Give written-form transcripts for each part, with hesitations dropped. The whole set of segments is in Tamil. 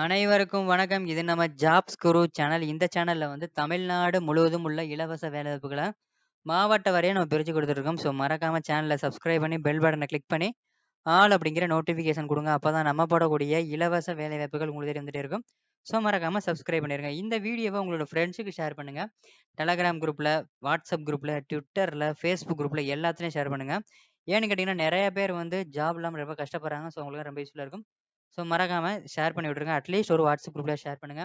அனைவருக்கும் வணக்கம். இது நம்ம ஜாப்ஸ் குரு சேனல். இந்த சேனல்ல வந்து தமிழ்நாடு முழுவதும் உள்ள இலவச வேலைவாய்ப்புகள மாவட்ட வாரியா நம்ம பிரிச்சு குடுத்துட்டுருக்கோம். ஸோ மறக்காம சேனல சப்ஸ்கிரைப் பண்ணி பெல் பட்டன கிளிக் பண்ணி, ஆல் அப்படிங்கிற நோட்டிஃபிகேஷன் குடுங்க. அப்பதான் நம்ம போடக்கூடிய இலவச வேலைவாய்ப்புகள் உங்களுக்கு தேடி வந்துட்டே இருக்கும். ஸோ மறக்காம சப்ஸ்கிரைப் பண்ணிருங்க. இந்த வீடியோவ உங்களோட ஃப்ரெண்ட்ஸுக்கு ஷேர் பண்ணுங்க. Telegram குரூப்ல, WhatsApp குரூப்ல, Twitterல, Facebook குரூப்ல எல்லாத்துலயும் ஷேர் பண்ணுங்க. ஏன்னு கேட்டீங்கன்னா, நெறைய பேர் வந்து ஜாப் இல்லாம ரொம்ப கஷ்டப்படுறாங்க. ஸோ அவங்களுக்கு ரொம்ப யூஸ்ஃபுல்லா இருக்கும். ஸோ மறக்காம ஷேர் பண்ணி விட்டுருங்க. அட்லீஸ்ட் ஒரு WhatsApp குரூப்ல ஷேர் பண்ணுங்க.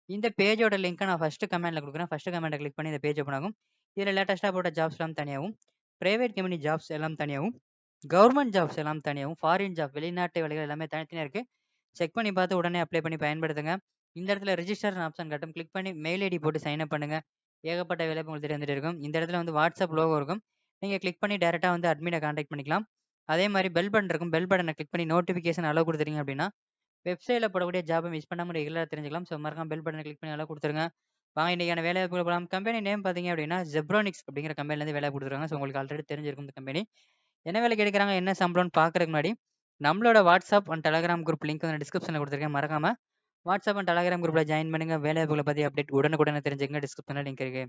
இந்த பேஜோட லிங்க்க நான் ஃபர்ஸ்ட் கமெண்ட்ல குடுக்குறேன். ஃபர்ஸ்ட் கமெண்ட்ட கிளிக் பண்ணி இந்த பேஜ் ஓப்பன் ஆகும். இதுல லேட்டஸ்ட்டா போட்ட ஜாப்ஸ்லாம் தனியாவும், பிரைவேட் கம்பெனி ஜாப்ஸ் எல்லாம் தனியாவும், கவர்ன்மென்ட் ஜாப்ஸ் எல்லாம் தனியாவும், ஃபாரின் ஜாப் வெளிநாட்டு வேலைகள் எல்லாமே தனித்தனியா இருக்கு. செக் பண்ணி பார்த்து உடனே அப்ளை பண்ணி பயன்படுத்துங்க. இந்த இடத்துல ரிஜிஸ்டர்ன்னு ஆப்ஷன் காட்டும். கிளிக் பண்ணி மெயில் ஐடி போட்டு சைன் அப் பண்ணுங்க. ஏகப்பட்ட வேலைவாய்ப்பு உங்களுக்கு தேடி வந்துட்டே இருக்கும். இந்த இடத்துல வந்து WhatsApp லோகோ இருக்கும். நீங்க கிளிக் பண்ணி டைரக்ட்டா வந்து அட்மின கான்டாக்ட் பண்ணிக்கலாம். அதே மாரி பெல் பட்டன் இருக்கும். பெல் பட்டன கிளிக் பண்ணி நோட்டிஃபிகேஷன் அலோ குடுத்துட்டீங்க அப்படின்னா, வெப்சைட்ல போடக்கூடிய ஜாப்ப மிஸ் பண்ணாம ரெகுலரா தெரிஞ்சுக்கலாம். ஸோ மறக்காம பெல் பட்டன கிளிக் பண்ணி அலோ குடுத்துருங்க. வாங்க இன்னைக்கான வேலைவாய்ப்புகள் போலாம். கம்பெனி நேம் பார்த்தீங்க அப்படின்னா, Zebronics அப்படிங்கிற கம்பெனிலேருந்து வேலை குடுத்துருக்காங்க. ஸோ உங்களுக்கு ஆல்ரெடி தெரிஞ்சிருக்கும் இந்த கம்பெனி. என்ன வேலைக்கு எடுக்குறாங்க, என்ன சம்பளம்னு பார்க்கறதுக்கு முன்னாடி, நம்மளோட WhatsApp and Telegram group link வந்து டிஸ்கிரிப்ஷன்ல குடுத்துருக்கேன். மறக்காம WhatsApp அண்ட் Telegram குரூப்ல ஜாயின் பண்ணுங்க. வேலைவாய்ப்புகள பத்தி அப்டேட் உடனுக்குடனே தெரிஞ்சுக்கங்க. டிஸ்கிரிப்ஷன்ல லிங்க் இருக்கு.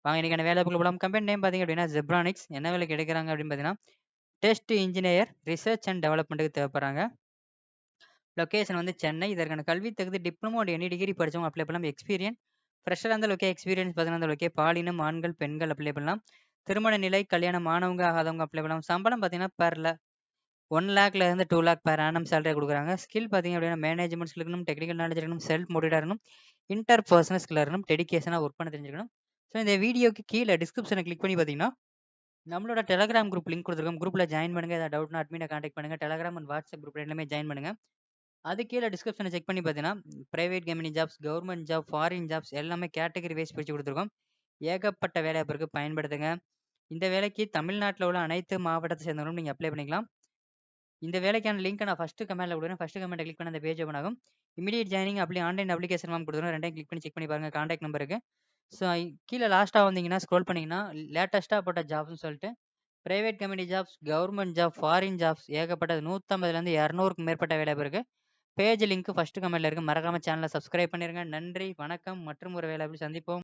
வாங்க இன்னைக்கான வேலைவாய்ப்புகள் போலாம். கம்பெனி நேம் பார்த்தீங்க அப்படின்னா, Zebronics. என்ன வேலைக்கு எடுக்குறாங்க அப்படின்னு பார்த்தீங்கன்னா, டெஸ்ட் இன்ஜினியர், ரிசர்ச் அண்ட் டெவலப்மென்ட்க்கு தேவைப்படுறாங்க. லொகேஷன் வந்து சென்னை. இதற்கான கல்வி தகுதி டிப்ளமோ அண்ட் எனி டிகிரி படிச்சவங்க அப்ளை பண்ணலாம். எக்ஸ்பீரியன்ஸ் ஃப்ரெஷரா இருந்தாலும் ஓகே. எக்ஸ்பீரியன்ஸ் பார்த்தீங்கன்னா இருந்தாலும் ஓகே. பாலினம் ஆண்கள், பெண்கள் அப்ளை பண்ணலாம். திருமண நிலை, கல்யாணம் ஆனவங்க, ஆகாதவங்க அப்ளை பண்ணலாம். சம்பளம் பார்த்தீங்கன்னா, பெர் 1,00,000ல இருந்து 2,00,000 பெர் ஆனம் சேலரி குடுக்குறாங்க. ஸ்கில் பார்த்தீங்க அப்படின்னா, மேனேஜ்மெண்ட் ஸ்கில் இருக்கணும், டெக்னிக்கல் நாலேட்ஜ் இருக்கணும், செல்ஃப் மோட்டிவேட்டா இருக்கணும், இன்டர் பெர்சனல் ஸ்கில் இருக்கணும், டெடிகேஷனா ஒர்க் பண்ண தெரிஞ்சிருக்கணும். ஸோ இந்த வீடியோக்கு கீழ டிஸ்கிரிப்ஷன கிளிக் பண்ணி பார்த்தீங்கன்னா, நம்மளோட Telegram குரூப் லிங்க் குடுத்துருக்கோம். குரூப்ல ஜாயின் பண்ணுங்க. ஏதாவது டவுட்னா அட்மின கான்டாக்ட் பண்ணுங்க. Telegram அண்ட் WhatsApp குரூப் 2லுமே ஜாயின் பண்ணுங்க. அது கீழ டிஸ்கிரிப்ஷன செக் பண்ணி பார்த்தீங்கன்னா, private company jobs, government job, foreign jobs எல்லாமே கேட்டகரி வைஸ் பிரிச்சு குடுத்துருக்கோம். ஏகப்பட்ட வேலைவாய்ப்பு இருக்கு. பயன்படுத்துங்க. இந்த வேலைக்கு தமிழ்நாட்டுல உள்ள அனைத்து மாவட்டத்தை சேர்ந்தவங்களும் நீங்க அப்ளை பண்ணிக்கலாம். இந்த வேலைக்கான லிங்க்க நான் ஃபர்ஸ்ட் கமெண்ட்ல குடுக்குறேன். ஃபர்ஸ்ட் கமெண்ட்ட கிளிக் பண்ணா அந்த பேஜ் ஓப்பன் ஆகும். Immediate joining online application form குடுத்துருக்கோம். 2யும் கிளிக் பண்ணி செக் பண்ணி பாருங்க. கான்டாக்ட் நம்பர் இருக்கு. ஸோ கீழ லாஸ்ட்டா வந்தீங்கன்னா, ஸ்க்ரோல் பண்ணீங்கன்னா, லேட்டஸ்ட்டா போட்ட ஜாப்ஸ்ன்னு சொல்லிட்டு private company jobs, government job, foreign jobs ஏகப்பட்டது 150லேருந்து 200க்கும் மேற்பட்ட வேலைவாய்ப்பு இருக்கு. பேஜ் லிங்க் ஃபர்ஸ்ட் கமெண்ட்ல இருக்கு. மறக்காம சேனல சப்ஸ்கிரைப் பண்ணிருங்க. நன்றி, வணக்கம் மற்றும் ஒரு வேலைவாய்ப்பில் சந்திப்போம்.